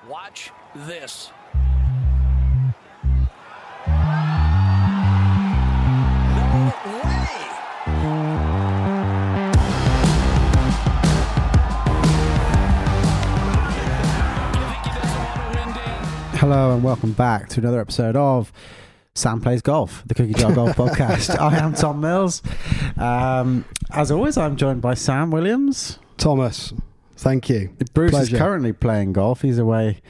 Watch this. No way! Hello and welcome back to another episode of Sam Plays Golf, the Cookie Jar Golf Podcast. I am Tom Mills. As always, I'm joined by Sam Williams. Thomas, thank you. Bruce Pleasure. is currently playing golf. He's away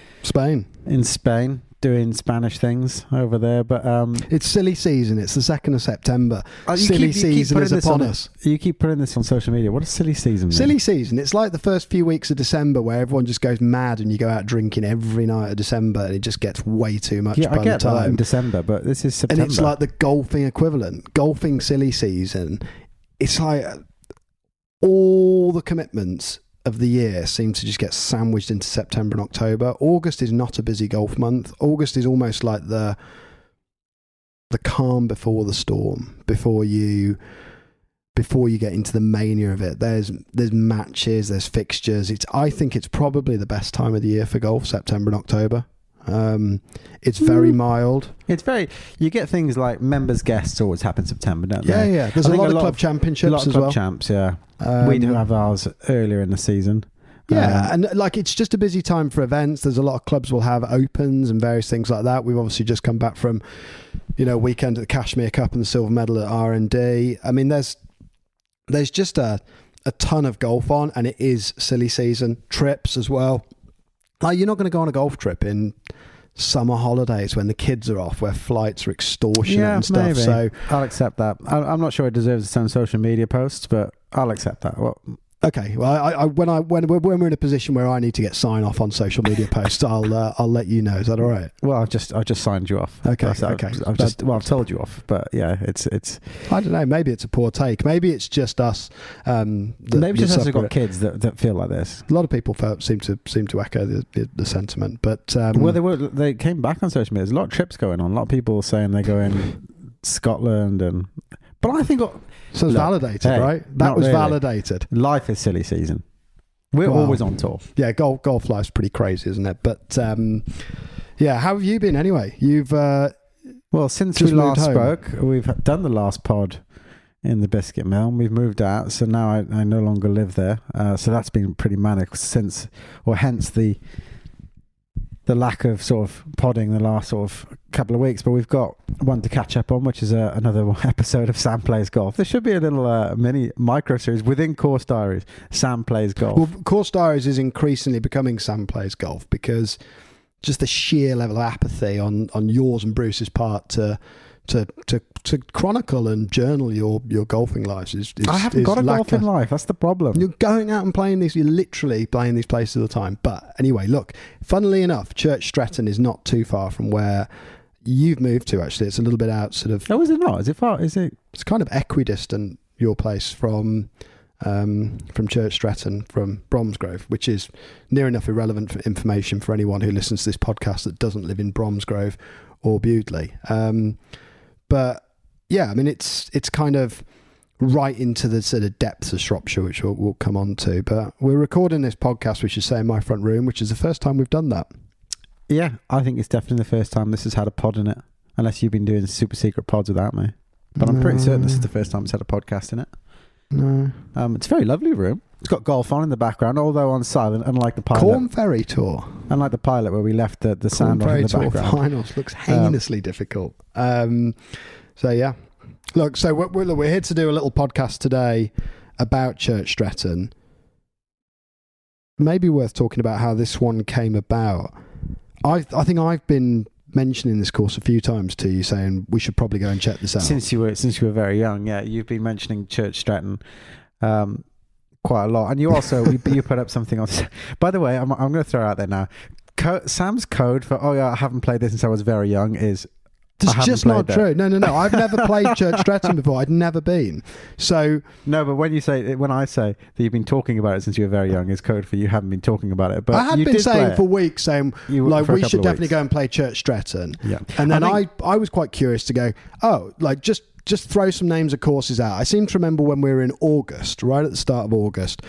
in Spain doing Spanish things over there. But it's silly season. It's the 2nd of September. Silly season is upon us. You keep putting this on social media. What does silly season mean? Silly season. It's like the first few weeks of December where everyone just goes mad and you go out drinking every night of December and it just gets way too much by I get the time. that in December, but this is September. And it's like the golfing equivalent. Golfing silly season. It's like all the commitments of the year seem to just get sandwiched into September and October. August is not a busy golf month. August is almost like the calm before the storm, before you get into the mania of it. There's matches, there's fixtures. I think it's probably the best time of the year for golf, September and October. It's very mild. You get things like members guests always happen in September, don't they? Yeah. There's a lot of club championships as well. Champs, yeah. We do have ours earlier in the season. Yeah, and like it's just a busy time for events. There's a lot of clubs will have opens and various things like that. We've obviously just come back from, weekend at the Kashmir Cup and the silver medal at R&D. I mean, there's just a ton of golf on, and it is silly season. Trips as well. Like, you're not going to go on a golf trip in summer holidays when the kids are off, where flights are extortionate and stuff. Maybe. So I'll accept that. I'm not sure it deserves its own social media posts, but I'll accept that. okay, well, when we're in a position where I need to get sign off on social media posts, I'll let you know. Is that all right? Well, I've just signed you off. Okay. I've told you off, but yeah, it's. I don't know. Maybe it's a poor take. Maybe it's just us. Maybe just us who've got kids that feel like this. A lot of people seem to echo the sentiment, but they came back on social media. There's a lot of trips going on. A lot of people saying they go in Scotland But I think... So it's validated, right? That was really validated. Life is silly season. We're always on tour. Yeah, golf life's pretty crazy, isn't it? But, how have you been anyway? You've... since we last spoke, we've done the last pod in the Biscuit Mill. We've moved out, so now I no longer live there. So that's been pretty manic hence the lack of sort of podding the last sort of couple of weeks, but we've got one to catch up on, which is another episode of Sam Plays Golf. There should be a little mini micro series within Course Diaries. Sam Plays Golf. Well, Course Diaries is increasingly becoming Sam Plays Golf because just the sheer level of apathy on yours and Bruce's part to chronicle and journal your golfing lives is I haven't got a golfing life. That's the problem. You're going out and playing these. You're literally playing these places all the time. But anyway, look. Funnily enough, Church Stretton is not too far from where you've moved to. Actually, it's a little bit out, sort of. Oh, is it not? Is it far? Is it? It's kind of equidistant. Your place from Church Stretton, from Bromsgrove, which is near enough irrelevant for information for anyone who listens to this podcast that doesn't live in Bromsgrove or Bewdley. But yeah, I mean, it's kind of right into the sort of depths of Shropshire, which we'll come on to. But we're recording this podcast, we should say, in my front room, which is the first time we've done that. Yeah, I think it's definitely the first time this has had a pod in it, unless you've been doing super secret pods without me. But I'm pretty certain this is the first time it's had a podcast in it. No. It's a very lovely room. It's got golf on in the background, although on silent, unlike the pilot. Corn Ferry Tour. Unlike the pilot where we left the sound on in the background. Corn Ferry Tour finals looks heinously difficult. So yeah. Look, so we're here to do a little podcast today about Church Stretton. Maybe worth talking about how this one came about. I think I've been mentioning this course a few times to you, saying we should probably go and check this out. Since you were very young, yeah, you've been mentioning Church Stretton quite a lot, and you also you put up something on. By the way, I'm going to throw it out there now. Sam's code for I haven't played this since I was very young is. It's just not true. No. I've never played Church Stretton before. I'd never been. So no, but when I say that you've been talking about it since you were very young, is code for you haven't been talking about it. But I had been saying for weeks, saying like we should definitely go and play Church Stretton. Yeah, and then I was quite curious to go. Oh, like just throw some names of courses out. I seem to remember when we were in August, right at the start of August.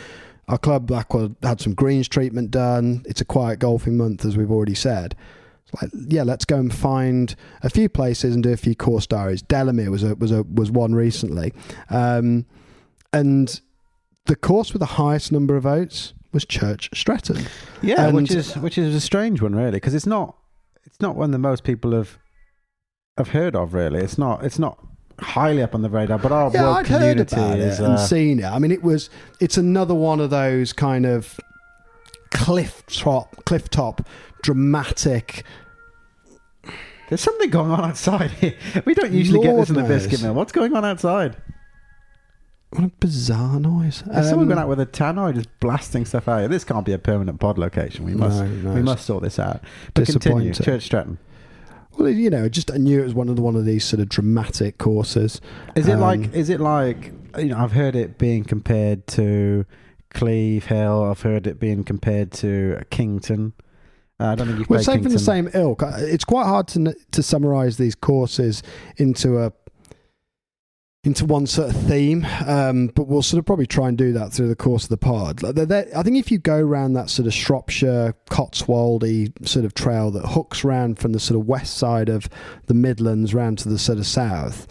Our club Blackwell had some greens treatment done. It's a quiet golfing month, as we've already said. It's like, yeah, let's go and find a few places and do a few course diaries. Delamere was one recently, and the course with the highest number of votes was Church Stretton. Yeah, and which is a strange one, really, because it's not one that most people have heard of. Really, it's not highly up on the radar. But our world I'd heard community about is it and seen it. I mean, it's another one of those kind of cliff top dramatic. There's something going on outside here. We don't usually get this in the biscuit mill. What's going on outside? What a bizarre noise. There's someone going out with a tannoy just blasting stuff out. This can't be a permanent pod location. We must sort this out. But continue. Church Stretton. Well, you know, I knew it was one of these sort of dramatic courses. Is it like, you know, I've heard it being compared to Cleve Hill. I've heard it being compared to Kington. I don't think you've played same Kington. from the same ilk. It's quite hard to summarise these courses into one sort of theme, but we'll sort of probably try and do that through the course of the pod. I think if you go around that sort of Shropshire, Cotswoldy sort of trail that hooks round from the sort of west side of the Midlands round to the sort of south,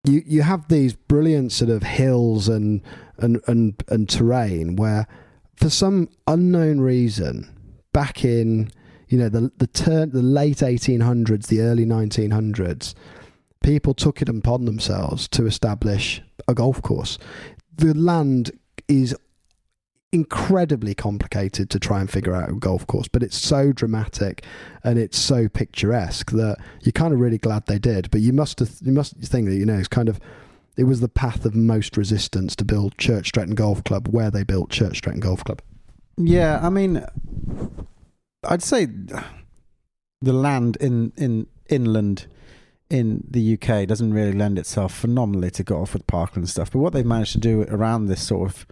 you have these brilliant sort of hills and terrain where, for some unknown reason, back in, you know, the late 1800s, the early 1900s, people took it upon themselves to establish a golf course. The land is incredibly complicated to try and figure out a golf course, but it's so dramatic and it's so picturesque that you're kind of really glad they did. But you must think that, you know, it was the path of most resistance to build Church Stretton Golf Club where they built Church Stretton Golf Club. Yeah, I mean, I'd say the land inland in the UK doesn't really lend itself phenomenally to golf with parkland stuff. But what they've managed to do around this sort of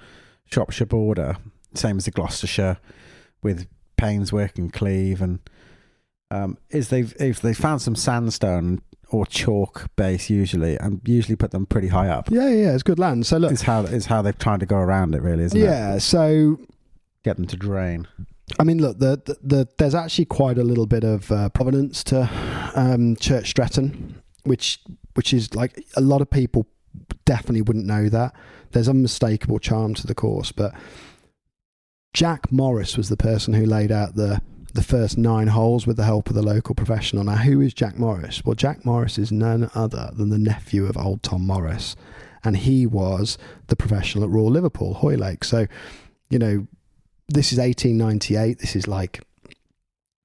Shropshire border, same as the Gloucestershire with Painswick and Cleve, and is they've found some sandstone or chalk base usually, and usually put them pretty high up. Yeah, it's good land. So look, is how they've tried to go around it, really, isn't it? Yeah, so get them to drain. I mean, look, there's actually quite a little bit of provenance to Church Stretton, which is like, a lot of people definitely wouldn't know that. There's unmistakable charm to the course, but Jack Morris was the person who laid out the first 9 holes with the help of the local professional. Now, who is Jack Morris? Well, Jack Morris is none other than the nephew of old Tom Morris, and he was the professional at Royal Liverpool, Hoylake. So, you know, this is 1898. This is like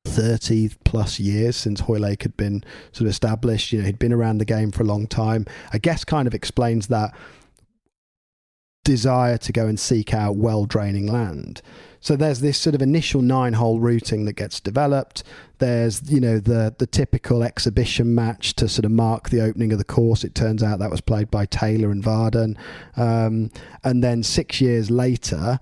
30 plus years since Hoylake had been sort of established. You know, he'd been around the game for a long time. I guess kind of explains that desire to go and seek out well-draining land. So there's this sort of initial 9-hole routing that gets developed. There's, you know, the typical exhibition match to sort of mark the opening of the course. It turns out that was played by Taylor and Varden. And then 6 years later,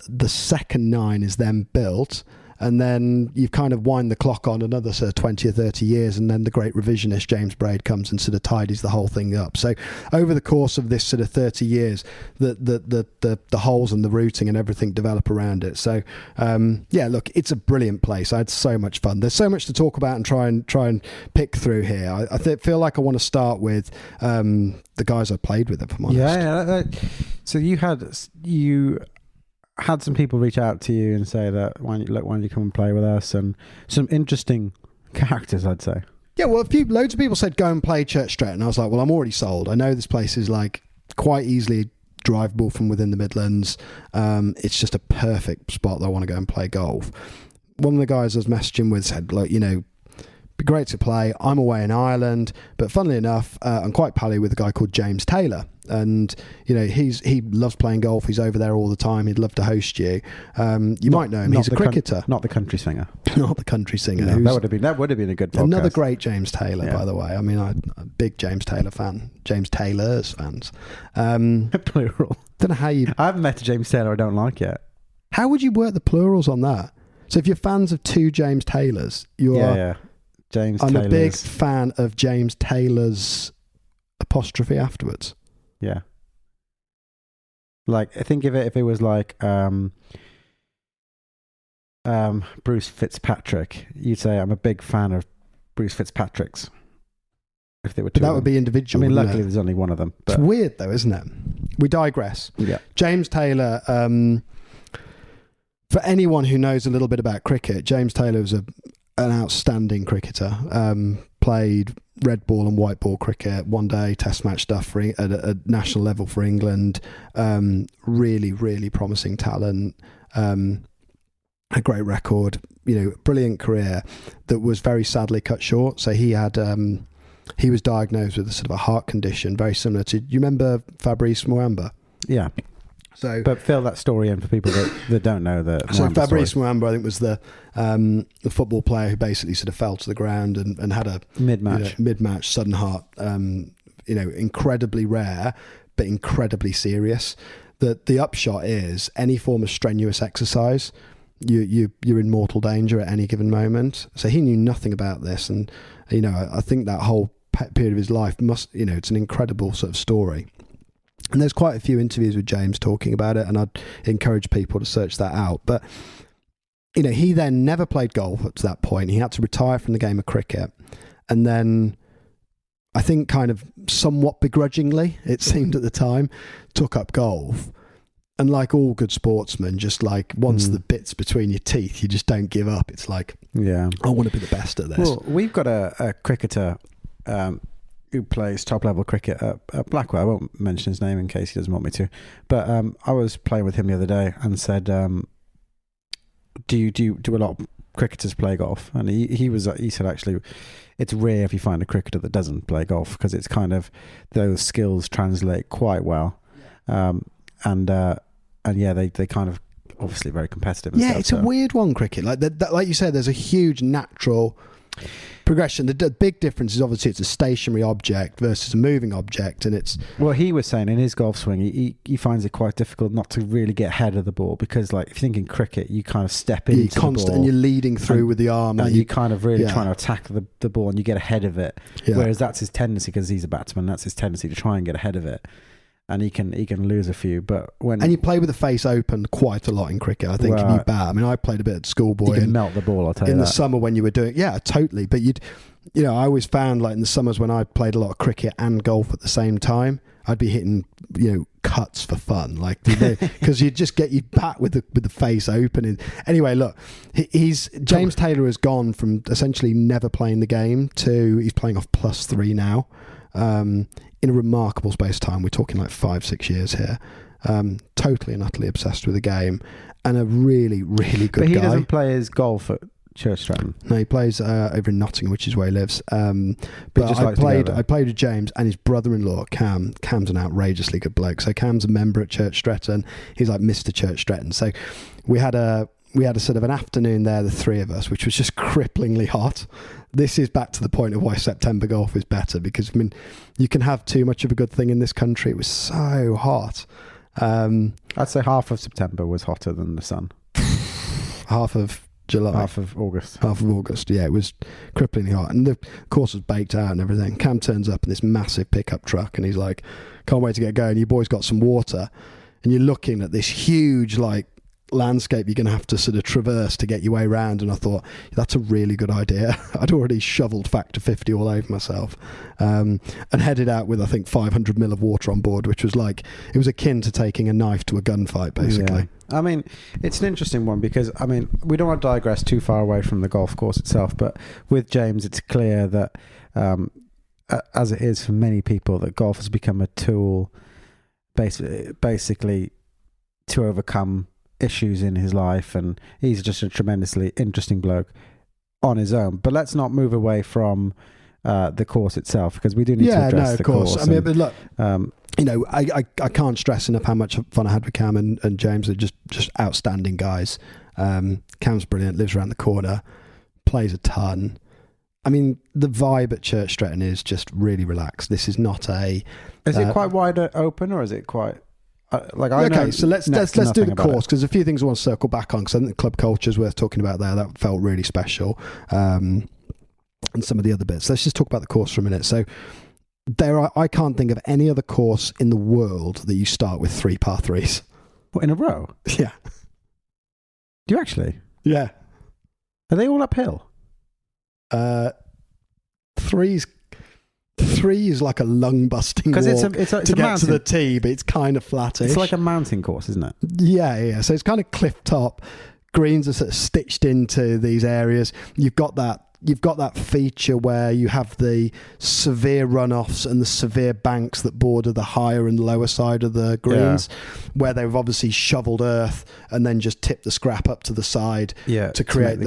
the second 9 is then built, and then you've kind of wind the clock on another sort of 20 or 30 years, and then the great revisionist James Braid comes and sort of tidies the whole thing up. So over the course of this sort of 30 years, the holes and the routing and everything develop around it. So yeah, look, it's a brilliant place. I had so much fun. There's so much to talk about and try and pick through here. I feel like I want to start with the guys I played with, if I'm honest. Yeah. So you had some people reach out to you and say that why don't you come and play with us, and some interesting characters, I'd say. Yeah, well, loads of people said go and play Church Stretton. I was like, well, I'm already sold. I know this place is like quite easily drivable from within the Midlands. It's just a perfect spot that I want to go and play golf. One of the guys I was messaging with said, like, you know, be great to play. I'm away in Ireland, but funnily enough, I'm quite pally with a guy called James Taylor. And, you know, he loves playing golf. He's over there all the time. He'd love to host you. You might know him. He's a cricketer. Not the country singer. Not the country singer. No, that would have been a good podcast. Another great James Taylor, by the way. I mean, I'm a big James Taylor fan. James Taylor's fans. Plural. Don't know how you... I haven't met a James Taylor I don't like yet. How would you work the plurals on that? So if you're fans of 2 James Taylors, you are... Yeah. James I'm Taylor's. a big fan of James Taylor's apostrophe afterwards. Yeah. Like, think of it if it was like Bruce Fitzpatrick. You'd say, I'm a big fan of Bruce Fitzpatrick's. If they were two, but that would be individual. I mean, wouldn't luckily it? there's only one of them. But It's weird though, isn't it? We digress. yeah, James Taylor, for anyone who knows a little bit about cricket, James Taylor was an outstanding cricketer. Played red ball and white ball cricket, one day test match stuff at a national level for England. Really, really promising talent. A great record, brilliant career that was very sadly cut short. So he had, he was diagnosed with a sort of a heart condition, very similar to, you remember Fabrice Muamba? yeah. So, But fill that story in for people that don't know that. so Fabrice Muamba, I think, was the football player who basically sort of fell to the ground and had a mid-match sudden heart. Incredibly rare, but incredibly serious. The upshot is any form of strenuous exercise, you're in mortal danger at any given moment. So he knew nothing about this, and I think that whole period of his life it's an incredible sort of story. And there's quite a few interviews with James talking about it, and I'd encourage people to search that out. But he then never played golf up to that point. He had to retire from the game of cricket, and then I think kind of somewhat begrudgingly, it seemed at the time, took up golf. And like all good sportsmen, just like once the bit's between your teeth, you just don't give up. It's like, I want to be the best at this. Well, we've got a cricketer who plays top level cricket at Blackwell. I won't mention his name in case he doesn't want me to. But I was playing with him the other day and said, do a lot of cricketers play golf? And he said, actually, it's rare if you find a cricketer that doesn't play golf, because it's kind of, those skills translate quite well. They kind of, obviously very competitive. And stuff, it's a weird one, cricket. Like you said, there's a huge natural progression. The big difference is obviously it's a stationary object versus a moving object, and it's... Well, he was saying in his golf swing, he finds it quite difficult not to really get ahead of the ball, because like if you think in cricket, you kind of step into the ball and you're leading through with the arm, and you kind of really trying to attack the ball, and you get ahead of it. Whereas that's his tendency, because he's a batsman. That's his tendency to try and get ahead of it. And he can lose a few, but when... And you play with the face open quite a lot in cricket, I think, if you bat. I mean, I played a bit at schoolboy. You can melt the ball, I'll tell you in that. the summer when you were doing... Yeah, totally. But I always found, like, in the summers when I played a lot of cricket and golf at the same time, I'd be hitting, cuts for fun, like, because you just get you bat with the face open. Anyway, look, James Taylor has gone from essentially never playing the game to he's playing off +3 now. In a remarkable space of time. We're talking like 5-6 years here. Totally and utterly obsessed with the game, and a really, really good guy. But he doesn't play his golf at Church Stretton. No, he plays over in Nottingham, which is where he lives. But I played with James and his brother-in-law, Cam. Cam's an outrageously good bloke. So Cam's a member at Church Stretton. He's like Mr. Church Stretton. So we had a sort of an afternoon there, the three of us, which was just cripplingly hot. This is back to the point of why September golf is better, because, I mean, you can have too much of a good thing in this country. It was so hot. I'd say half of September was hotter than the sun. Half of July. Half of August. Half of August, yeah. It was cripplingly hot. And the course was baked out and everything. Cam turns up in this massive pickup truck and he's like, can't wait to get going. You boys got some water. And you're looking at this huge, like, landscape you're going to have to sort of traverse to get your way around. And I thought, that's a really good idea. I'd already shoveled factor 50 all over myself, and headed out with, I think, 500 ml of water on board, which was like, it was akin to taking a knife to a gunfight, basically. Yeah. I mean, it's an interesting one because, I mean, we don't want to digress too far away from the golf course itself, but with James, it's clear that, as it is for many people, that golf has become a tool basically to overcome issues in his life, and he's just a tremendously interesting bloke on his own. But let's not move away from the course itself, because we do need to address the course. I mean, but look, I can't stress enough how much fun I had with Cam and James. They're just outstanding guys. Cam's brilliant, lives around the corner, plays a ton. I mean, the vibe at Church Stretton is just really relaxed. This is not a... Is it quite wide open, or is it quite... So let's do the course, because a few things I want to circle back on, because I think the club culture is worth talking about there. That felt really special, and some of the other bits. Let's just talk about the course for a minute. So I can't think of any other course in the world that you start with 3 par 3s. What, in a row? Yeah. Do you actually? Yeah. Are they all uphill? Three is like a lung busting walk it's to a get mountain. to the tee, but it's kind of flattish. It's like a mountain course, isn't it? Yeah. So it's kind of cliff top. Greens are sort of stitched into these areas. You've got that feature where you have the severe runoffs and the severe banks that border the higher and lower side of the greens, where they've obviously shoveled earth and then just tipped the scrap up to the side to create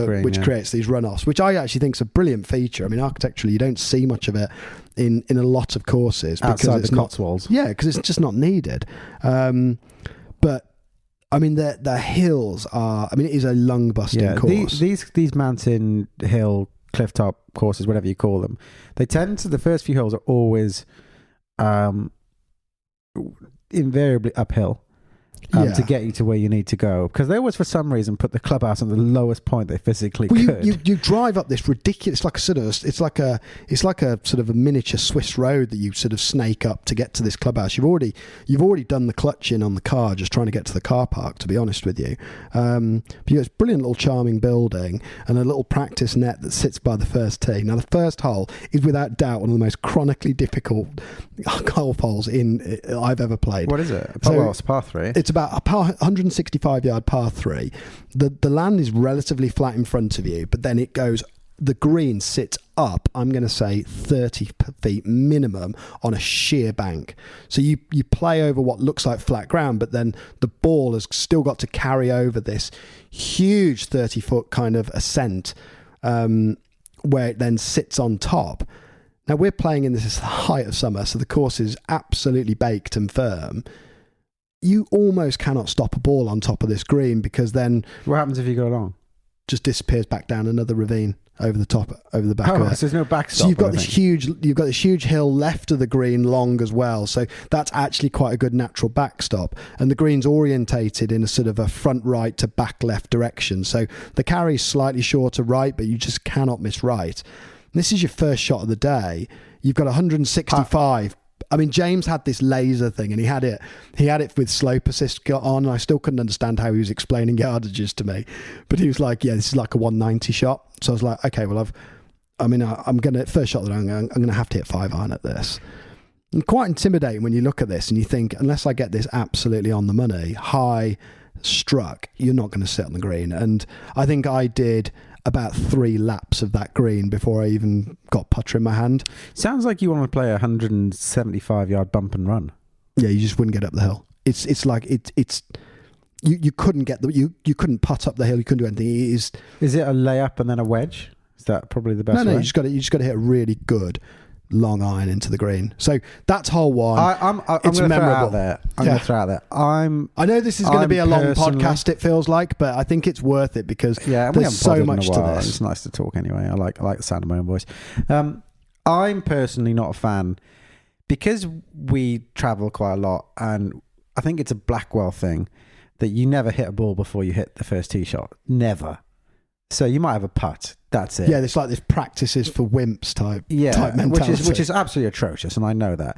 creates these runoffs, which I actually think is a brilliant feature. I mean, architecturally, you don't see much of it in a lot of courses because outside it's the Cotswolds. Yeah, because it's just not needed. But I mean, the hills are. I mean, it is a lung busting course. These mountain hill cliff top courses, whatever you call them, they tend to, the first few hills are always invariably uphill to get you to where you need to go, because they always for some reason put the clubhouse on the lowest point they physically could. You drive up this ridiculous, it's like a sort of a miniature Swiss road that you sort of snake up to get to this clubhouse. You've already done the clutch in on the car just trying to get to the car park, to be honest with you. But it's a brilliant little charming building and a little practice net that sits by the first tee. Now the first hole is without doubt one of the most chronically difficult golf holes I've ever played. What is it? It's par 3. It's about a 165 yard par 3. The land is relatively flat in front of you, but then the green sits up, I'm going to say 30 feet minimum on a sheer bank. So you play over what looks like flat ground, but then the ball has still got to carry over this huge 30-foot kind of ascent where it then sits on top. Now we're playing in this height of summer, so the course is absolutely baked and firm. You almost cannot stop a ball on top of this green, because then what happens if you go long? Just disappears back down another ravine over the back of it. So there's no backstop. So you've got this huge hill left of the green long as well. So that's actually quite a good natural backstop. And the green's orientated in a sort of a front right to back left direction. So the carry's slightly shorter right, but you just cannot miss right. And this is your first shot of the day. You've got 165. I mean, James had this laser thing, and he had it with slope assist on. And I still couldn't understand how he was explaining yardages to me, but he was like, "Yeah, this is like a 190 shot." So I was like, "Okay, well, I'm gonna first shot that I'm gonna have to hit 5-iron at this." And quite intimidating when you look at this and you think, unless I get this absolutely on the money, high struck, you're not going to sit on the green. And I think I did about 3 laps of that green before I even got putter in my hand. Sounds like you want to play a 175 yard bump and run. Yeah, you just wouldn't get up the hill. It's like you couldn't get you couldn't putt up the hill. You couldn't do anything. Is it a layup and then a wedge? Is that probably the best way? No, you just got to hit a really good long iron into the green. So that's hole 1. It's memorable. I'm going to throw out there. I know this is going to be a long podcast, it feels like, but I think it's worth it because there's so much to this. It's nice to talk anyway. I like the sound of my own voice. I'm personally not a fan, because we travel quite a lot, and I think it's a Blackwell thing that you never hit a ball before you hit the first tee shot. Never. So you might have a putt. That's it. Yeah, it's like this practices for wimps type mentality. which is absolutely atrocious, and I know that.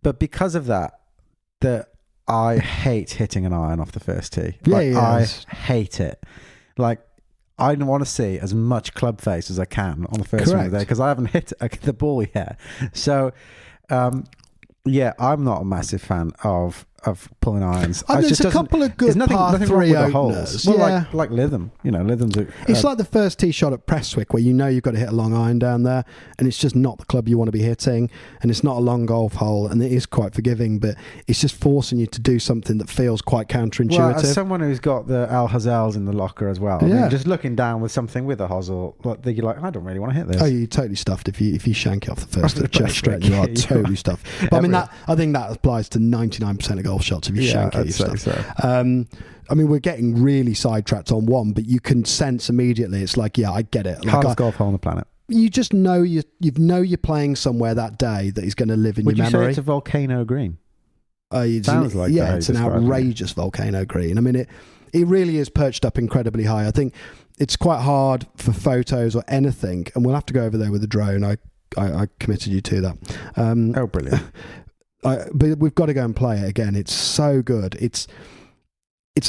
But because of that I hate hitting an iron off the first tee. I hate it. Like, I want to see as much club face as I can on the first one of the day, because I haven't hit the ball yet. So, I'm not a massive fan of pulling irons. There's a couple of good par 3 openers. Well, like Lytham. Lytham's it's like the first tee shot at Prestwick, where you've got to hit a long iron down there, and it's just not the club you want to be hitting, and it's not a long golf hole, and it is quite forgiving, but it's just forcing you to do something that feels quite counterintuitive. Well, as someone who's got the Al Hazels in the locker as well, I mean, just looking down with something with a hosel, you're like, I don't really want to hit this. Oh, you're totally stuffed if you shank it off the first Church Stretton. You are totally stuffed. But I think that applies to 99% of golf shots. If you shank it, so. I mean, we're getting really sidetracked on one, but you can sense immediately. It's like, I get it. Like, hardest golf hole on the planet. You just know you're playing somewhere that day that is going to live in your memory. Would you say it's a volcano green? Sounds like it's an outrageous volcano green. I mean, it really is perched up incredibly high. I think it's quite hard for photos or anything, and we'll have to go over there with a drone. I I committed you to that. Oh, brilliant. But we've got to go and play it again. It's so good. It's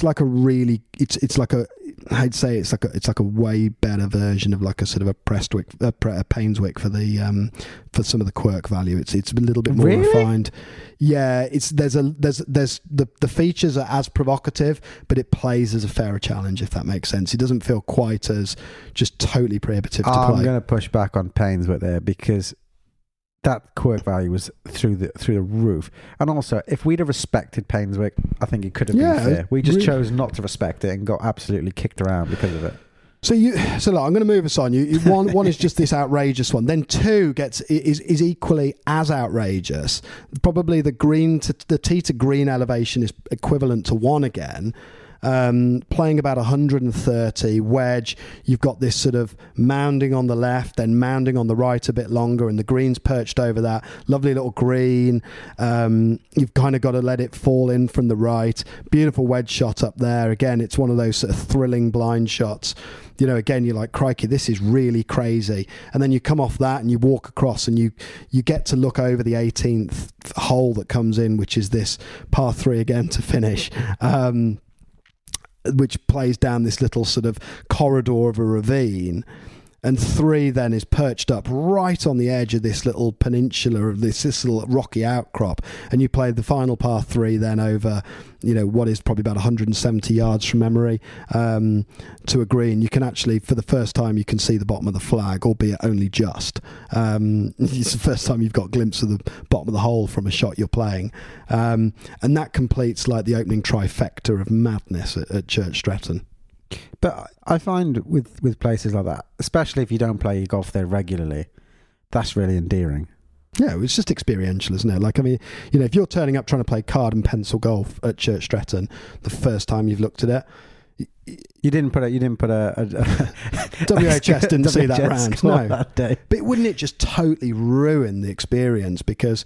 like a really, it's like a, I'd say it's like a way better version of like a sort of a Prestwick, a Painswick for the for some of the quirk value. It's a little bit more refined. Yeah, there's the features are as provocative, but it plays as a fairer challenge, if that makes sense. It doesn't feel quite as just totally prohibitive to play. I'm going to push back on Painswick there, because that quirk value was through the roof. And also, if we'd have respected Painswick, I think it could have been fair. We just chose not to respect it and got absolutely kicked around because of it. So look, I'm going to move us on. One is just this outrageous one. Then 2 is equally as outrageous. Probably the tee to green elevation is equivalent to 1 again. Playing about 130 wedge. You've got this sort of mounding on the left, then mounding on the right a bit longer, and the green's perched over that lovely little green. You've kind of got to let it fall in from the right. Beautiful wedge shot up there. Again, it's one of those sort of thrilling blind shots. You know, again, you're like, crikey, this is really crazy. And then you come off that and you walk across and you get to look over the 18th hole that comes in, which is this par 3 again to finish. Which plays down this little sort of corridor of a ravine. And 3 then is perched up right on the edge of this little peninsula of this little rocky outcrop. And you play the final par 3 then over, what is probably about 170 yards from memory, to a green. You can actually, for the first time, you can see the bottom of the flag, albeit only just. It's the first time you've got a glimpse of the bottom of the hole from a shot you're playing. And that completes like the opening trifecta of madness at Church Stretton. But I find with places like that, especially if you don't play golf there regularly, that's really endearing. Yeah, it's just experiential, isn't it? Like, I mean, if you're turning up trying to play card and pencil golf at Church Stretton, the first time you've looked at it, you didn't put a WHS didn't see that round, no. That day. But wouldn't it just totally ruin the experience? Because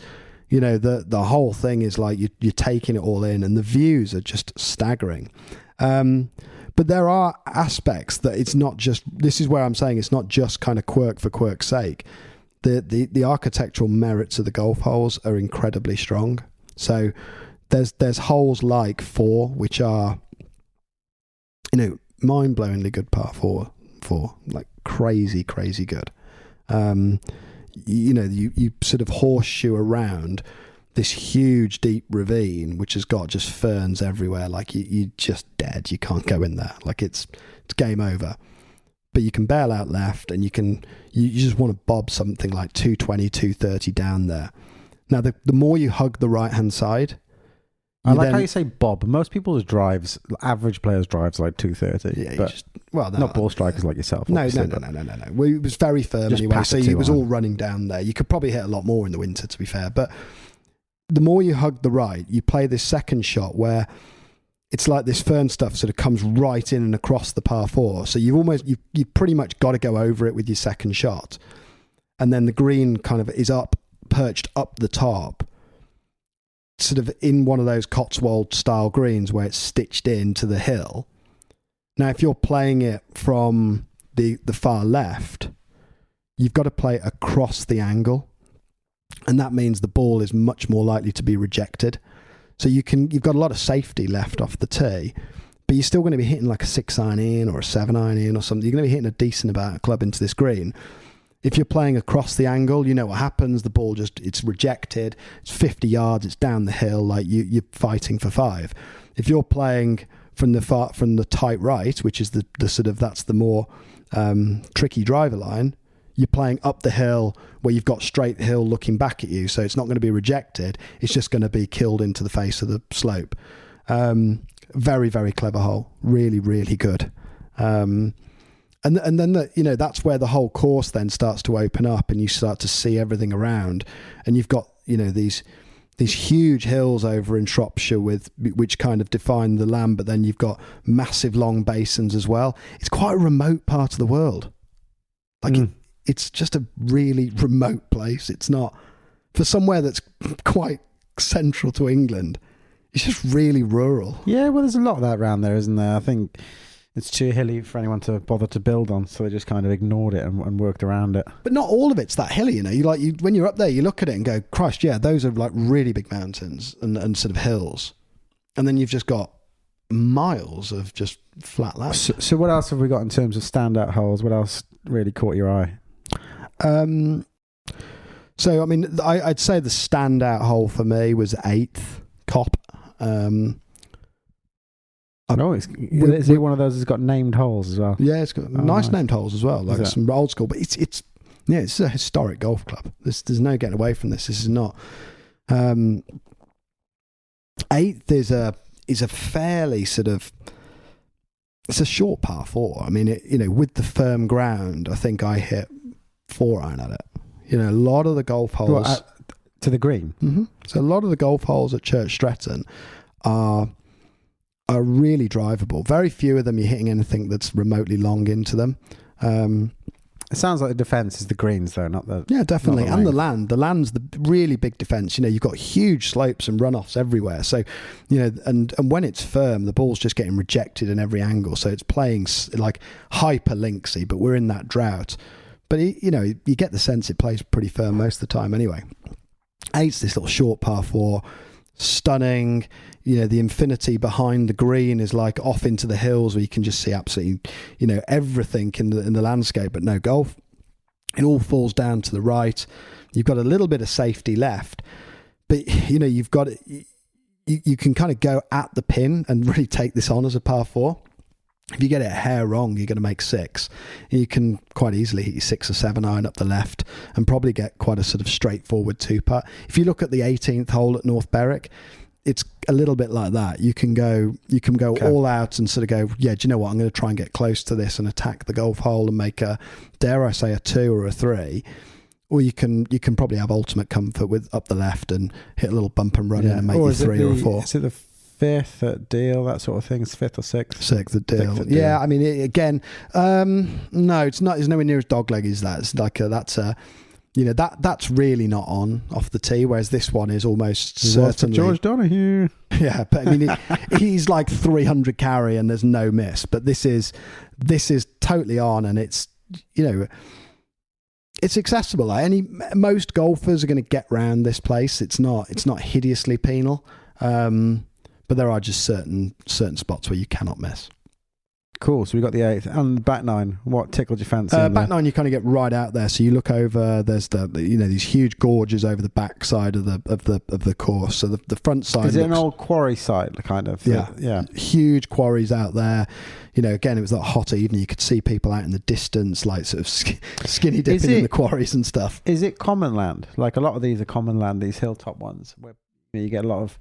the whole thing is like you're taking it all in, and the views are just staggering. But there are aspects that it's not just, this is where I'm saying it's not just kind of quirk for quirk's sake. The architectural merits of the golf holes are incredibly strong. So there's holes like 4, which are, mind-blowingly good par 4, like crazy good. You sort of horseshoe around this huge deep ravine which has got just ferns everywhere. Like you're just dead. You can't go in there. Like it's game over. But you can bail out left, and you just want to bob something like 220, 230 down there. Now the more you hug the right hand side, I like how you say bob. Most people's drives, average players' drives like 230. Yeah, but not ball strikers like yourself. No. Well, it was very firm just anyway, so it was all running down there. You could probably hit a lot more in the winter, to be fair. But the more you hug the right, you play this second shot where it's like this fern stuff sort of comes right in and across the par 4. So you've pretty much got to go over it with your second shot. And then the green kind of is perched up the top, sort of in one of those Cotswold style greens where it's stitched into the hill. Now, if you're playing it from the far left, you've got to play it across the angle. And that means the ball is much more likely to be rejected. So you've got a lot of safety left off the tee, but you're still going to be hitting like a 6-iron in or a 7-iron in or something. You're going to be hitting a decent amount of club into this green. If you're playing across the angle, you know what happens. The ball it's rejected. It's 50 yards. It's down the hill. Like you're fighting for 5. If you're playing from the tight right, which is that's the more tricky driver line, you're playing up the hill where you've got straight hill looking back at you, so it's not going to be rejected. It's just going to be killed into the face of the slope. Very, very clever hole. Really, really good. And then that's where the whole course then starts to open up, and you start to see everything around, and you've got these huge hills over in Shropshire which kind of define the land, but then you've got massive long basins as well. It's quite a remote part of the world. It's just a really remote place. It's not, for somewhere that's quite central to England, it's just really rural. Yeah, well, there's a lot of that around there, isn't there? I think It's too hilly for anyone to bother to build on, so they just kind of ignored it and worked around it. But not all of it's that hilly, you know. When you're up there, you look at it and go, Christ, yeah, those are like really big mountains and sort of hills. And then you've just got miles of just flat land. So what else have we got in terms of standout holes? What else really caught your eye? So, I mean, I'd say the standout hole for me was 8th Cop. Is it one of those that's got named holes as well? Yeah, it's got nice named holes as well, like some old school. But it's a historic golf club. There's no getting away from this. This is not. 8th is a fairly sort of. It's a short par 4. I mean, with the firm ground, I think I hit 4-iron at it. You know, a lot of the golf holes to the green. Mm-hmm. So a lot of the golf holes at Church Stretton are really drivable. Very few of them you're hitting anything that's remotely long into them. It sounds like the defence is the greens, though, not the... Yeah, definitely. The and the land. The land's the really big defence. You know, you've got huge slopes and runoffs everywhere. So, you know, and when it's firm, the ball's just getting rejected in every angle. So it's playing like hyper linksy, but we're in that drought. But, you know, you get the sense it plays pretty firm most of the time anyway. 8's this little short par 4, stunning. You know, the infinity behind the green is like off into the hills where you can just see absolutely, you know, everything in the landscape, but no golf. It all falls down to the right. You've got a little bit of safety left, but you know, you've got it. You can kind of go at the pin and really take this on as a par 4. If you get it a hair wrong, you're going to make 6. You can quite easily hit your 6 or 7-iron up the left and probably get quite a sort of straightforward 2-putt. If you look at the 18th hole at North Berwick, it's a little bit like that. You can go all out and sort of go, yeah, do you know what? I'm going to try and get close to this and attack the golf hole and make a, dare I say, a 2 or a 3. Or you can probably have ultimate comfort with up the left and hit a little bump and run in and make you 3 or a 4. Is it the 5th at Deal, that sort of thing? It's 5th or 6th? 6th at Deal. Yeah, I mean, no, it's not. It's nowhere near as dogleg as that. It's like that's really not on off the tee, whereas this one is almost certainly George Donahue. Yeah, but I mean, he's like 300 carry and there's no miss. But this is totally on, and it's, you know, it's accessible. Like most golfers are going to get round this place. It's not hideously penal. But there are just certain spots where you cannot miss. Cool. So we got the 8th and back 9. What tickled your fancy? Back 9, you kind of get right out there. So you look over. There's these huge gorges over the back side of the course. So the front side is it an old quarry site, kind of? Yeah. Huge quarries out there. You know, again, it was that hot evening. You could see people out in the distance, like sort of skinny dipping in the quarries and stuff. Is it common land? Like a lot of these are common land. These hilltop ones where you get a lot of.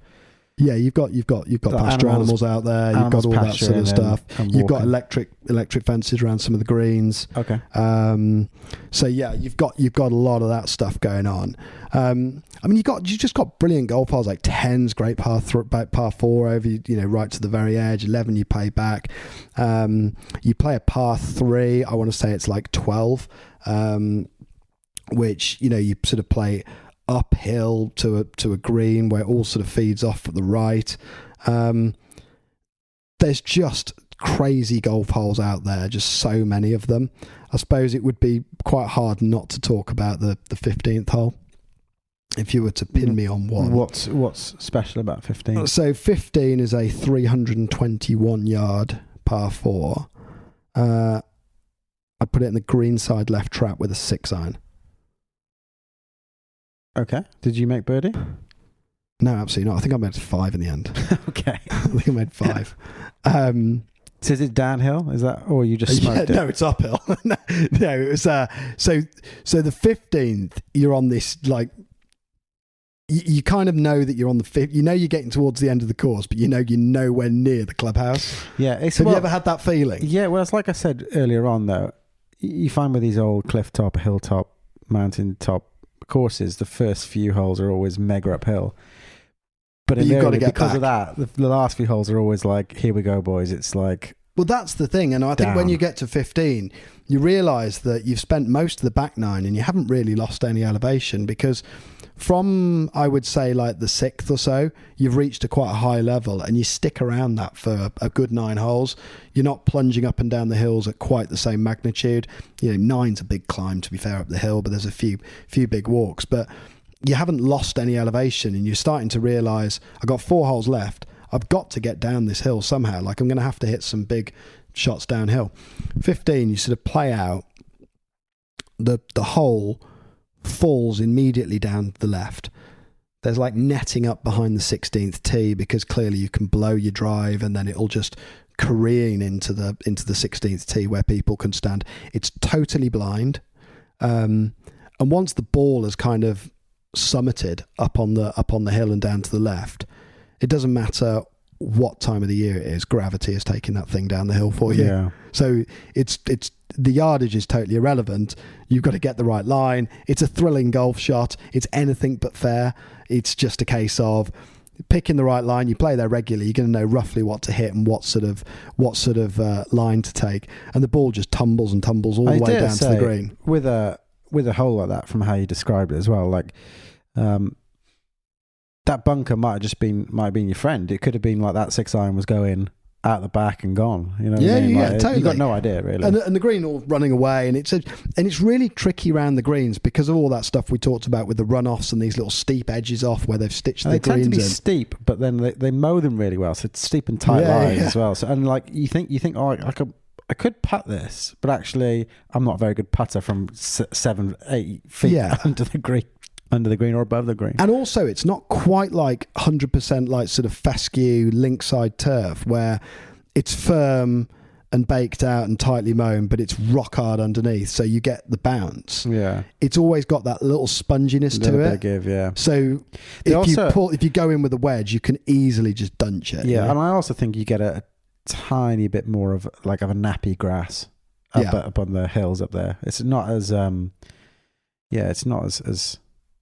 Yeah, you've got pasture animals out there. You've got all that sort of stuff. You've got electric fences around some of the greens. Okay. So yeah, you've got a lot of that stuff going on. I mean, you just got brilliant golf holes like 10's great par 4 over, you know, right to the very edge. 11 you play back. You play a par 3. I want to say it's like 12, which, you know, you sort of play uphill to a green where it all sort of feeds off at the right. There's just crazy golf holes out there, just so many of them. I suppose it would be quite hard not to talk about the 15th hole if you were to pin me on one. What's special about 15? So 15 is a 321 yard par 4. I put it in the green side left trap with a 6-iron. Okay. Did you make birdie? No, absolutely not. I think I made 5 in the end. Okay. I think I made 5. So is it downhill? Is that, or you just smoked it? No, it's uphill. No, it was so the 15th, you're on this, like, you kind of know that you're on the 5th. You know you're getting towards the end of the course, but you're nowhere near the clubhouse. Yeah. Have you ever had that feeling? Yeah, well, it's like I said earlier on, though. You find with these old cliff top, hilltop, mountain top courses, the first few holes are always mega uphill, but you've got to get because back. Of that, the last few holes are always like, here we go, boys. It's like, well, that's the thing. And I think when you get to 15, you realize that you've spent most of the back 9 and you haven't really lost any elevation, because from I would say like the 6th or so, you've reached quite a high level, and you stick around that for a good 9 holes. You're not plunging up and down the hills at quite the same magnitude. You know, 9's a big climb, to be fair, up the hill, but there's a few big walks. But you haven't lost any elevation, and you're starting to realise, I've got 4 holes left. I've got to get down this hill somehow. Like, I'm going to have to hit some big shots downhill. 15, you sort of play out. The hole falls immediately down the left. There's like netting up behind the 16th tee, because clearly you can blow your drive and then it'll just careen into the 16th tee where people can stand. It's totally blind. And once the ball has kind of summited up on the hill and down to the left, it doesn't matter what time of the year it is, gravity is taking that thing down the hill for you. Yeah. So it's the yardage is totally irrelevant. You've got to get the right line. It's a thrilling golf shot. It's anything but fair. It's just a case of picking the right line. You play there regularly, you're going to know roughly what to hit and what sort of line to take. And the ball just tumbles and tumbles all the way down to the green. With a hole like that, from how you described it as well, like that bunker might have been your friend. It could have been like that 6-iron was going out the back and gone. You know what I mean? Yeah, like, totally. You've got no idea, really. And the green all running away, and it's really tricky around the greens because of all that stuff we talked about with the runoffs and these little steep edges off where they've stitched the greens in. They tend to be steep, but then they mow them really well. So it's steep and tight lines as well. So, and like you think, oh, I could putt this, but actually I'm not a very good putter from 7-8 feet under the green or above the green. And also, it's not quite like 100% like sort of fescue linkside turf where it's firm and baked out and tightly mown, but it's rock hard underneath, so you get the bounce. Yeah, it's always got that little sponginess to it. Give, yeah. So if you go in with a wedge, you can easily just dunch it. Yeah, and I also think you get a tiny bit more of a nappy grass up on the hills up there. It's not as it's not as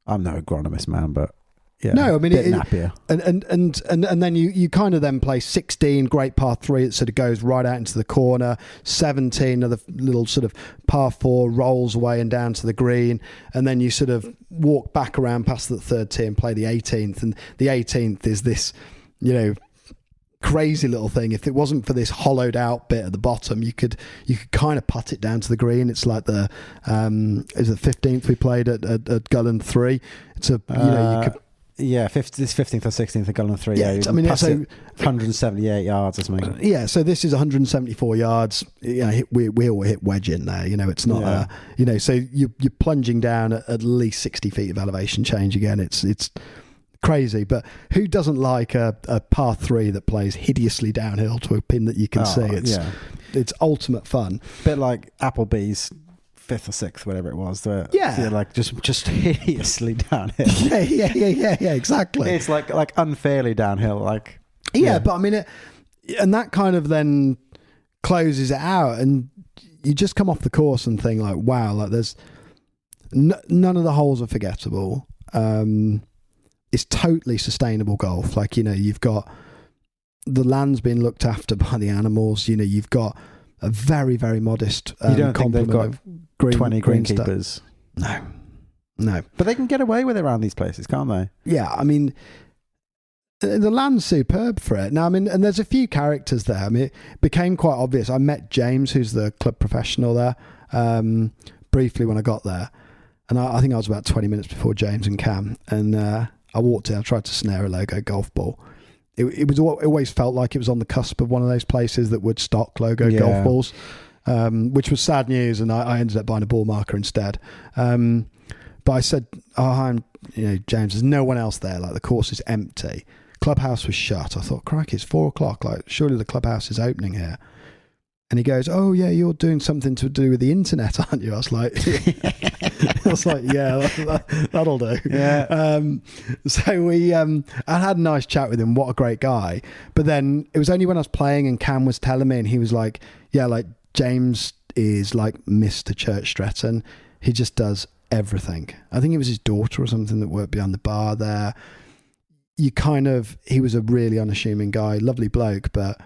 I'm no agronomist, man, but yeah, no, I mean nappier. And then you kind of then play 16, great par 3. It sort of goes right out into the corner. 17, another little sort of par 4 rolls away and down to the green, and then you sort of walk back around past the 3rd tee and play the 18th. And the 18th is this, crazy little thing. If it wasn't for this hollowed out bit at the bottom, you could kind of putt it down to the green. It's like the is it 15th we played at Gullen 3. It's a you could. Yeah, this 15th or 16th at Gullen 3. Yeah, I mean, it's 178 yards or something. Yeah, so this is 174 yards. We all hit wedge in there. It's not. So you're plunging down at least 60 feet of elevation change again. It's crazy, but who doesn't like a par 3 that plays hideously downhill to a pin that you can see? It's ultimate fun. Bit like Applebee's 5th or 6th, whatever it was. Like just hideously downhill. Yeah, exactly. It's like unfairly downhill. But I mean, and that kind of then closes it out, and you just come off the course and think like, wow, like there's none of the holes are forgettable. It's totally sustainable golf. You've got the land's been looked after by the animals. You've got a very, very modest you don't think they've got 20 greenkeepers? No. But they can get away with it around these places, can't they? Yeah, I mean, the land's superb for it. Now, I mean, and there's a few characters there. I mean, it became quite obvious. I met James, who's the club professional there, briefly when I got there. And I think I was about 20 minutes before James and Cam. And I walked in, I tried to snare a logo golf ball. It always felt like it was on the cusp of one of those places that would stock logo golf balls, which was sad news. And I ended up buying a ball marker instead. But I said, James, there's no one else there. Like, the course is empty. Clubhouse was shut. I thought, crikey, it's 4:00. Like, surely the clubhouse is opening here. And he goes, oh yeah, you're doing something to do with the internet, aren't you? I was like, yeah, that'll do. Yeah. So I had a nice chat with him. What a great guy. But then it was only when I was playing and Cam was telling me, and he was like, yeah, like James is like Mr. Church Stretton. He just does everything. I think it was his daughter or something that worked behind the bar there. He was a really unassuming guy, lovely bloke, but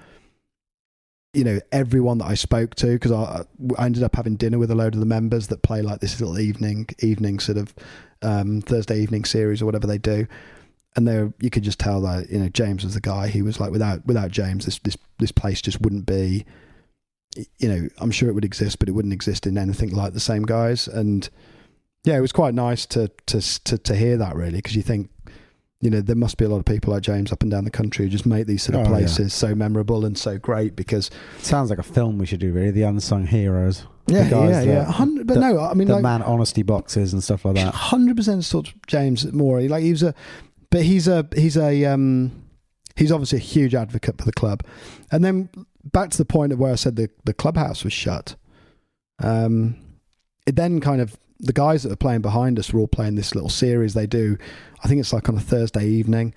everyone that I spoke to, because I ended up having dinner with a load of the members that play like this little evening sort of Thursday evening series or whatever they do. And you could just tell that, James was the guy. He was like, without James, this place just wouldn't be, I'm sure it would exist, but it wouldn't exist in anything like the same guys. And yeah, it was quite nice to hear that, really, because you think, there must be a lot of people like James up and down the country who just make these sort of places so memorable and so great. Because it sounds like a film we should do, really, the unsung heroes. Yeah, but no, I mean, the man honesty boxes and stuff like that. 100% thought James Morey, like he's obviously a huge advocate for the club. And then back to the point of where I said the clubhouse was shut. It then kind of, the guys that are playing behind us were all playing this little series they do. I think it's like on a Thursday evening.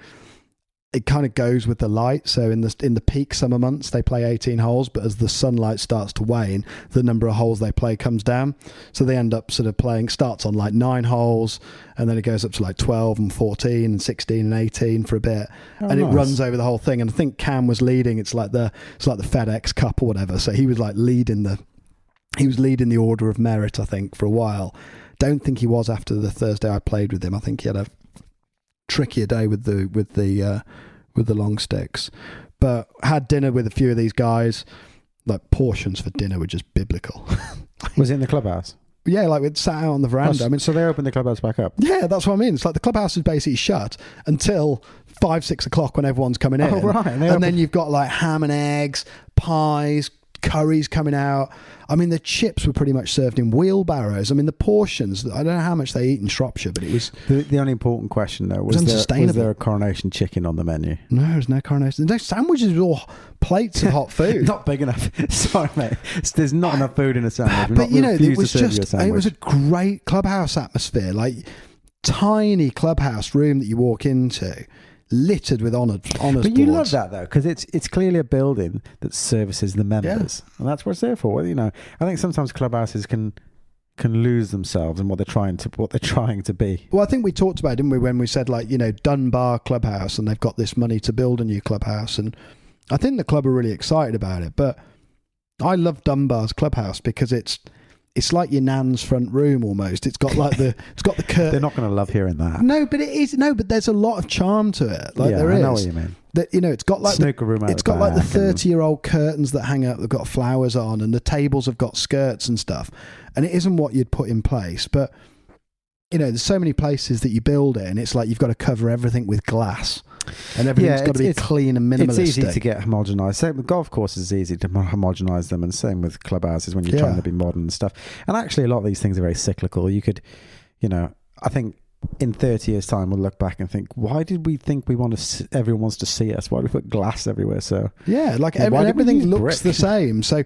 It kind of goes with the light. So in the peak summer months, they play 18 holes, but as the sunlight starts to wane, the number of holes they play comes down. So they end up sort of playing, starts on like 9 holes, and then it goes up to like 12 and 14 and 16 and 18 for a bit. And nice. It runs over the whole thing. And I think Cam was leading. It's like the FedEx Cup or whatever. So he was like leading the order of merit, I think, for a while. Don't think he was after the Thursday I played with him. I think he had a trickier day with the long sticks. But had dinner with a few of these guys. Like, portions for dinner were just biblical. Was it in the clubhouse? Yeah, like we'd sat out on the veranda. So they opened the clubhouse back up? Yeah, that's what I mean. It's like the clubhouse is basically shut until 5-6 o'clock when everyone's coming in. Oh, right. And then you've got like ham and eggs, pies, curries coming out. I mean, the chips were pretty much served in wheelbarrows. I mean, the portions, I don't know how much they eat in Shropshire, but it was... The only important question, though, was there a coronation chicken on the menu? No, there's no coronation. No sandwiches with all plates of hot food. Not big enough. Sorry, mate. There's not enough food in a sandwich. But, it was a great clubhouse atmosphere. Like, tiny clubhouse room that you walk into, littered with honours boards. But you love that, though, because it's clearly a building that services the members, and that's what it's there for. I think sometimes clubhouses can lose themselves in what they're trying to be. Well, I think we talked about it, didn't we, when we said Dunbar Clubhouse, and they've got this money to build a new clubhouse, and I think the club are really excited about it. But I love Dunbar's clubhouse because it's like your nan's front room almost. It's got the curtain. They're not going to love hearing that. No, but it is. No, but there's a lot of charm to it. Like, there is. I know what you mean. That it's got like snooker room. It's got like the 30-year-old curtains that hang up. They've got flowers on, and the tables have got skirts and stuff. And it isn't what you'd put in place, but there's so many places that you build it, and it's like you've got to cover everything with glass. And everything's got to be clean and minimalistic. It's easy to get homogenised. Same with golf courses, it's easy to homogenise them, and same with clubhouses when you're trying to be modern and stuff. And actually, a lot of these things are very cyclical. You could, I think in 30 years' time, we'll look back and think, why did we think everyone wants to see us? Why do we put glass everywhere? So everything looks the same. So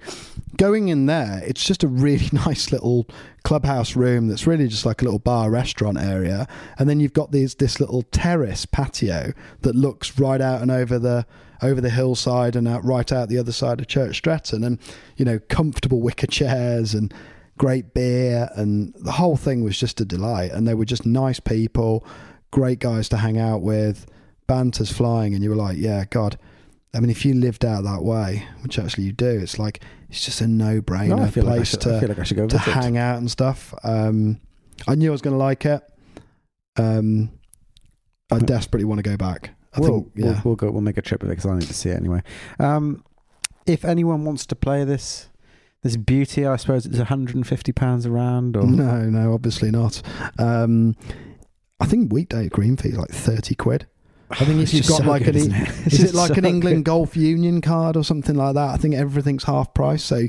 going in there, it's just a really nice little clubhouse room that's really just like a little bar restaurant area, and then you've got this little terrace patio that looks right out and over the hillside and right out the other side of Church Stretton, and comfortable wicker chairs and great beer, and the whole thing was just a delight. And they were just nice people, great guys to hang out with, banter's flying, and you were like, yeah, God, I mean, if you lived out that way, which actually you do, it's just a no-brainer place to hang out and stuff. I knew I was going to like it. I desperately want to go back. We'll make a trip with it because I need to see it anyway. If anyone wants to play this beauty, I suppose it's £150 a round, or no, obviously not. I think weekday at Greenfee is like 30 quid. I think if you've got like an England Golf Union card or something like that, I think everything's half price, so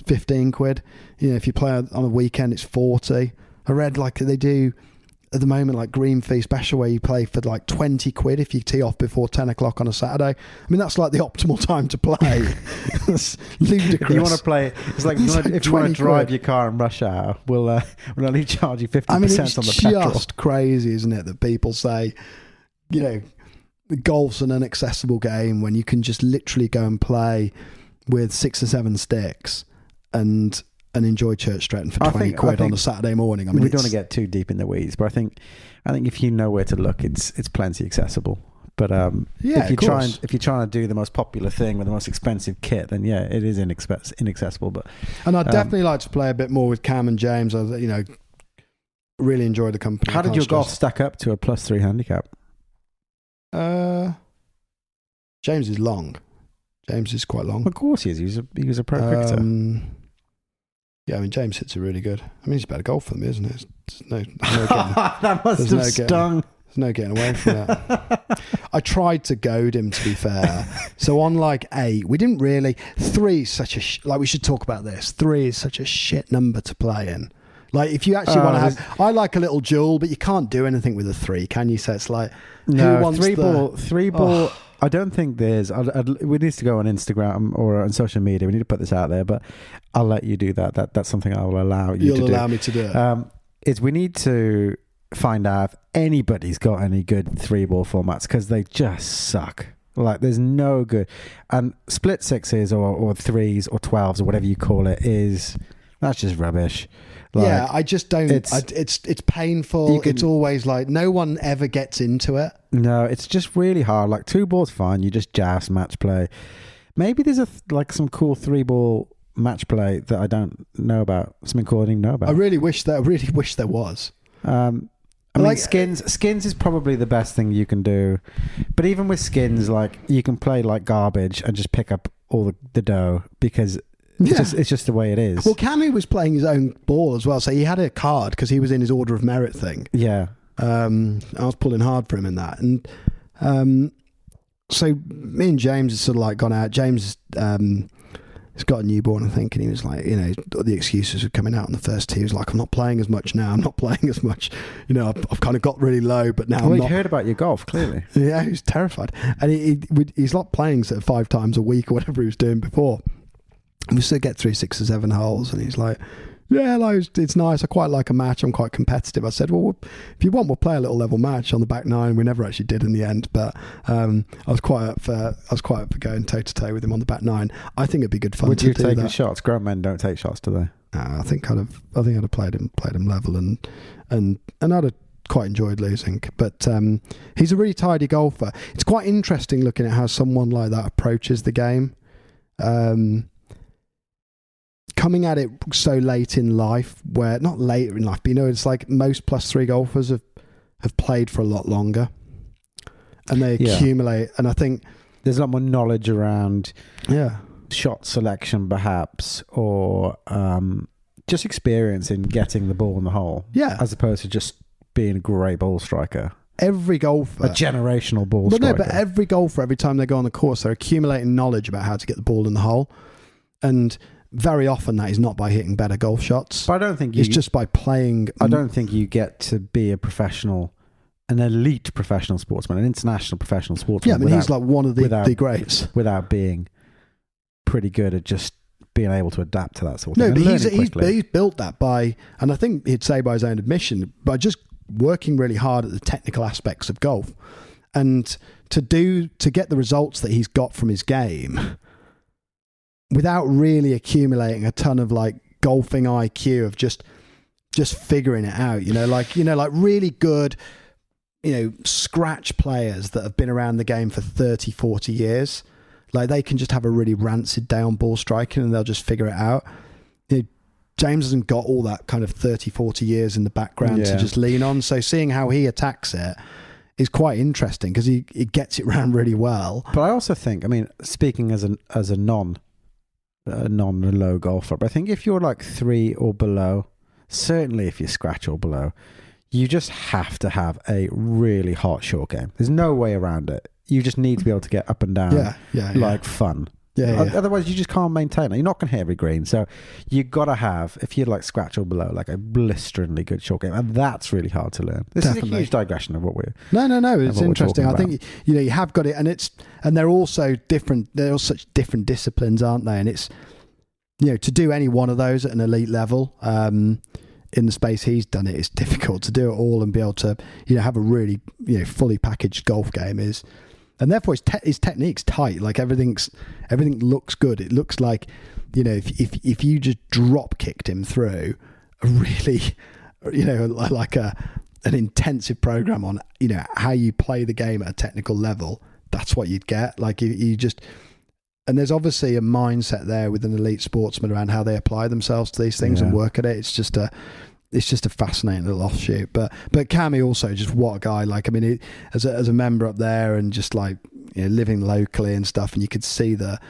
15 quid. If you play on a weekend, it's 40. I read like they do at the moment, like Greenfee special, where you play for like 20 quid if you tee off before 10 o'clock on a Saturday. I mean, that's like the optimal time to play. That's ludicrous. If you want to play, it's like if you want to drive your car in rush hour, we'll only charge you 50% on the petrol. It's just crazy, isn't it, that people say, golf's an inaccessible game when you can just literally go and play with 6 or 7 sticks and enjoy Church Stretton for 20 quid on a Saturday morning. I mean, we don't want to get too deep in the weeds, but I think if you know where to look, it's plenty accessible. But Yeah, if you're trying to do the most popular thing with the most expensive kit, then yeah, it is inaccessible. But I'd definitely like to play a bit more with Cam and James. I really enjoy the company. how did your golf stack up to a +3 handicap? James is long. James is quite long. Of course he is. He was a pro cricketer. Yeah, I mean, James hits it really good. I mean, he's a better golfer than me, isn't it? There's no getting, that must have stung. there's no getting away from that. I tried to goad him, to be fair. So on like 8, we didn't really. 3 is such a we should talk about this. 3 is such a shit number to play in. Like, if you actually want to have, I like a little jewel, but you can't do anything with a 3, can you? So it's like, no, who wants three ball. I don't think there's. We need to go on Instagram or on social media. We need to put this out there, but I'll let you do that. That's something I will allow you to do. You'll allow me to do it. Is we need to find out if anybody's got any good 3-ball formats, because they just suck. Like, there's no good. And split 6s or 3s or 12s or whatever you call it that's just rubbish. Like, yeah, I just don't. It's painful. It's always like no one ever gets into it. No, it's just really hard. Like, 2-ball's fine. You just joust, match play. Maybe there's some cool 3-ball match play that I don't know about. Something cool I didn't know about. I really wish there was. I mean, skins is probably the best thing you can do. But even with skins, like, you can play like garbage and just pick up all the dough, because it's just the way it is. Well, Camus was playing his own ball as well, so he had a card because he was in his order of merit thing. Yeah. I was pulling hard for him in that. And so me and James has sort of like gone out. James has got a newborn, I think, and he was like, the excuses were coming out on the first tee. He was like, I'm not playing as much now. I'm not playing as much. I've kind of got really low, but now he heard about your golf, clearly. Yeah, he was terrified. And he's not playing sort of 5 times a week or whatever he was doing before. And we still get through 6 or 7 holes, and he's like, yeah, it's nice. I quite like a match. I'm quite competitive. I said, well, if you want, we'll play a little level match on the back 9. We never actually did in the end, but I was quite up for going toe to toe with him on the back 9. I think it'd be good fun. Would you take that. shots? Grown men don't take shots, do they? I think I'd have played him level, and I'd have quite enjoyed losing. But he's a really tidy golfer. It's quite interesting looking at how someone like that approaches the game. Coming at it so late in life, where not later in life, but it's like most +3 golfers have played for a lot longer, and they accumulate. And I think there's a lot more knowledge around shot selection, perhaps, or just experience in getting the ball in the hole, as opposed to just being a great ball striker. Every golfer, a generational ball striker. But every golfer, every time they go on the course, they're accumulating knowledge about how to get the ball in the hole, and very often that is not by hitting better golf shots. But I don't think it's just by playing. I don't think you get to be an elite professional sportsman, an international professional sportsman. Yeah, I mean, he's like one of the greats. Without being pretty good at just being able to adapt to that sort of thing. No, but he's built that by, and I think he'd say by his own admission, by just working really hard at the technical aspects of golf. And to get the results that he's got from his game without really accumulating a ton of like golfing IQ of just figuring it out, like really good, scratch players that have been around the game for 30, 40 years. Like, they can just have a really rancid day on ball striking and they'll just figure it out. James hasn't got all that kind of 30, 40 years in the background to just lean on. So seeing how he attacks it is quite interesting, because he gets it round really well. But I also think, speaking as a non-low golfer, but I think if you're like 3 or below, certainly if you're scratch or below, you just have to have a really hot short game. There's no way around it. You just need to be able to get up and down like fun. Otherwise you just can't maintain it. You're not going to hit every green. So you got to have, if you're like scratch or below, like a blisteringly good short game, and that's really hard to learn. This is a huge digression of what we're no it's interesting. I think you have got it, and they're also different. They're all such different disciplines, aren't they? And it's to do any one of those at an elite level in the space he's done it's difficult. To do it all and be able to have a really fully packaged golf game is. And therefore his technique's tight. Like, everything looks good. It looks like, if you just drop kicked him through a really, like a an intensive program on, you know, how you play the game at a technical level, that's what you'd get. Like you just, and there's obviously a mindset there with an elite sportsman around how they apply themselves to these things and work at it. It's just a fascinating little offshoot. But Cammy also, just what a guy. Like, I mean, as a member up there and just like, you know, living locally and stuff, and you could see the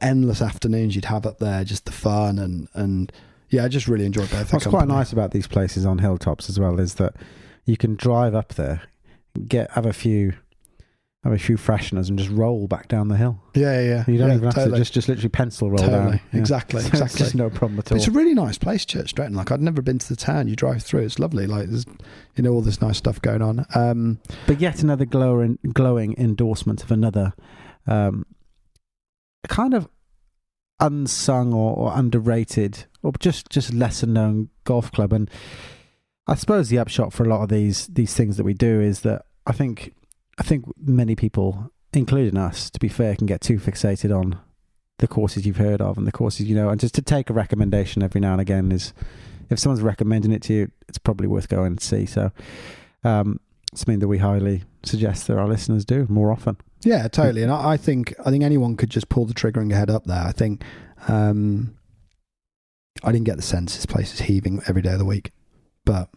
endless afternoons you'd have up there, just the fun and yeah, I just really enjoyed both. What's quite nice about these places on hilltops as well is that you can drive up there, have a few fresheners and just roll back down the hill. Yeah. You don't even have to just literally pencil roll down. Yeah. Exactly. It's just no problem at all. It's a really nice place, Church Stretton. Like, I'd never been to the town. You drive through, it's lovely. Like, there's, you know, all this nice stuff going on. But yet another glowing endorsement of another kind of unsung or underrated or just lesser known golf club. And I suppose the upshot for a lot of these things that we do is that I think many people, including us, to be fair, can get too fixated on the courses you've heard of and the courses you know, and just to take a recommendation every now and again is, if someone's recommending it to you, it's probably worth going and see. So it's something that we highly suggest that our listeners do more often. Yeah, totally. And I think anyone could just pull the trigger and head up there. I think I didn't get the sense this place is heaving every day of the week, but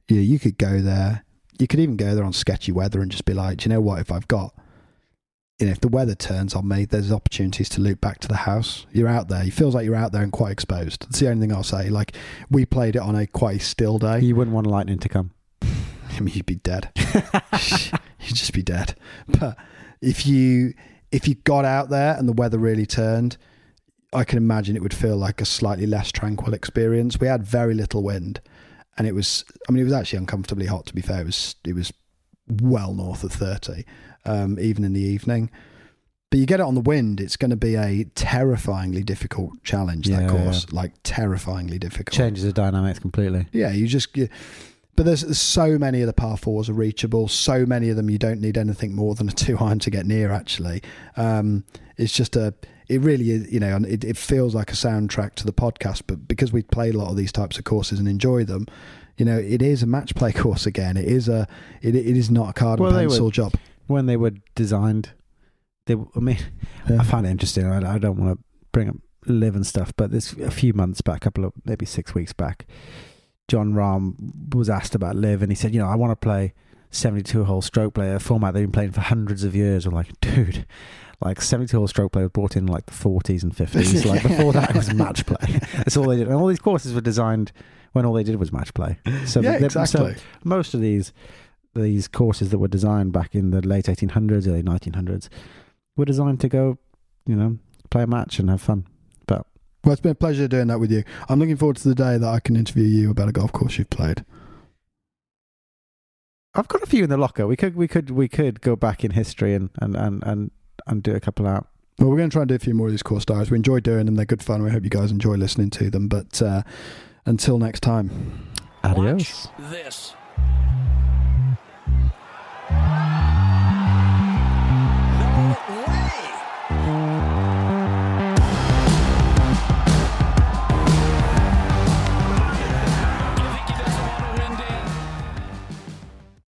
yeah, you could go there. You could even go there on sketchy weather and just be like, do you know what? If I've got, you know, if the weather turns on me, there's opportunities to loop back to the house. You're out there. It feels like you're out there and quite exposed. That's the only thing I'll say. Like, we played it on a quite still day. You wouldn't want lightning to come. I mean, you'd be dead. You'd just be dead. But if you got out there and the weather really turned, I can imagine it would feel like a slightly less tranquil experience. We had very little wind, and it was actually uncomfortably hot, to be fair. It was well north of 30, even in the evening. But you get it on the wind, it's going to be a terrifyingly difficult challenge, that course. Yeah. Like, terrifyingly difficult. Changes the dynamics completely. Yeah, but there's so many of the par fours are reachable. So many of them you don't need anything more than a 2-iron to get near, actually. It's just it really is, you know, and it feels like a soundtrack to the podcast, but because we play a lot of these types of courses and enjoy them, you know, it is a match play course again. It is not a card and pencil job. When they were designed, I find it interesting. I don't want to bring up live and stuff, but this a few months back, maybe 6 weeks back, John Rahm was asked about live, and he said, you know, I want to play 72-hole stroke play, a format they've been playing for hundreds of years. I'm like, dude, like 72-hole stroke play was brought in like the 40s and 50s. Like, before that, it was match play. That's all they did. And all these courses were designed when all they did was match play. So yeah, exactly. So most of these courses that were designed back in the late 1800s, early 1900s, were designed to go, you know, play a match and have fun. Well, it's been a pleasure doing that with you. I'm looking forward to the day that I can interview you about a golf course you've played. I've got a few in the locker. We could go back in history and do a couple out. Well, we're going to try and do a few more of these course diaries. We enjoy doing them. They're good fun. We hope you guys enjoy listening to them. But until next time. Adios. Watch this.